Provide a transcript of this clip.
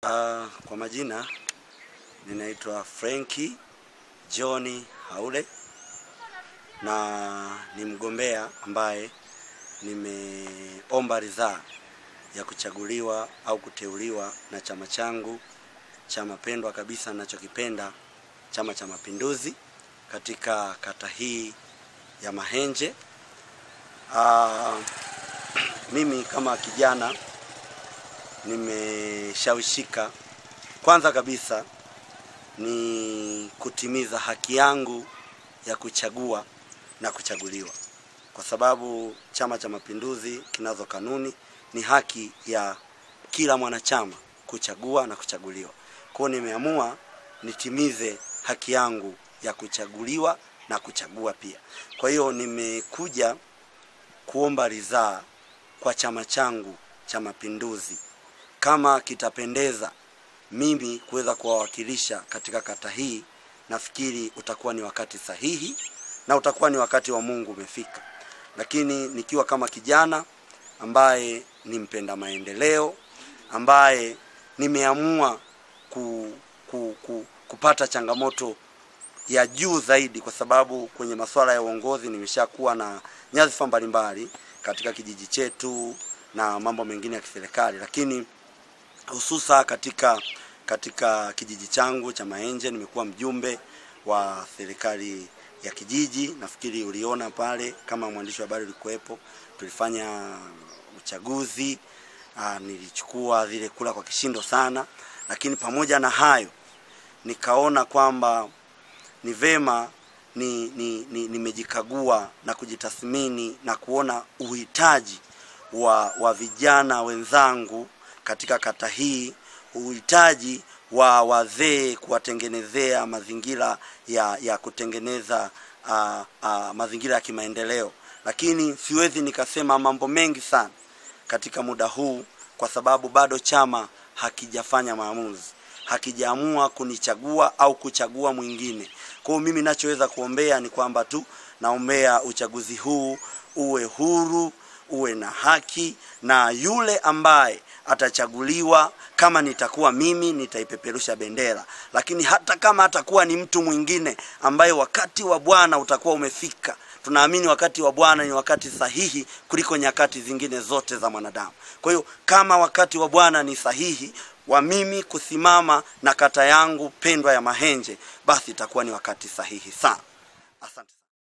Kwa majina ninaitwa Frankie John Haule na ni mgombea ambaye nimeomba ridhaa ya kuchaguliwa au kuteuliwa na chama changu chama pendwa kabisa ninachokipenda, Chama cha Mapinduzi, katika kata hii ya Mahenje. Mimi kama kijana nimeshawishika, kwanza kabisa ni kutimiza haki yangu ya kuchagua na kuchaguliwa, kwa sababu Chama cha Mapinduzi kinazo kanuni, ni haki ya kila mwanachama kuchagua na kuchaguliwa. Kwa hiyo nimeamua nitimize haki yangu ya kuchaguliwa na kuchagua pia. Kwa hiyo nimekuja kuomba ridhaa kwa chama changu cha Mapinduzi, kama kitapendeza mimi kuweza kuwawakilisha katika kata hii. Nafikiri utakuwa ni wakati sahihi na utakuwa ni wakati wa Mungu umefika. Lakini nikiwa kama kijana ambaye ni mpenda maendeleo, ambaye nimeamua kupata changamoto ya juu zaidi, kwa sababu kwenye masuala ya uongozi nimeshakuwa na nyadhifa mbalimbali katika kijiji chetu na mambo mengine ya kiserikali, lakini hususa katika kijiji changu cha Mahenje nimekuwa mjumbe wa serikali ya kijiji. Nafikiri uliona pale kama mwandishi wa habari ulikuwepo, tulifanya uchaguzi, nilichukua zile kula kwa kishindo sana. Lakini pamoja na hayo nikaona kwamba ni vema nimejikagua na kujitathmini na kuona uhitaji wa vijana wenzangu katika kata hii, uhitaji wa wazee kuwatengenezea mazingira ya kutengeneza mazingira ya kimaendeleo. Lakini siwezi nikasema mambo mengi sana katika muda huu, kwa sababu bado chama hakijafanya maamuzi, hakijaamua kunichagua au kuchagua mwingine. Kwa hiyo mimi ninachoweza kuombea ni kwamba tu naombea uchaguzi huu uwe huru, uwe na haki, na yule ambaye atachaguliwa, kama nitakuwa mimi nitaipeperusha bendera. Lakini hata kama atakuwa ni mtu mwingine ambaye wakati wa Bwana utakuwa umefika, tunaamini wakati wa Bwana ni wakati sahihi kuliko nyakati zingine zote za mwanadamu. Kwa hiyo kama wakati wa Bwana ni sahihi wa mimi kusimama na kata yangu pendwa ya Mahenje, basi itakuwa ni wakati sahihi sana. Asante.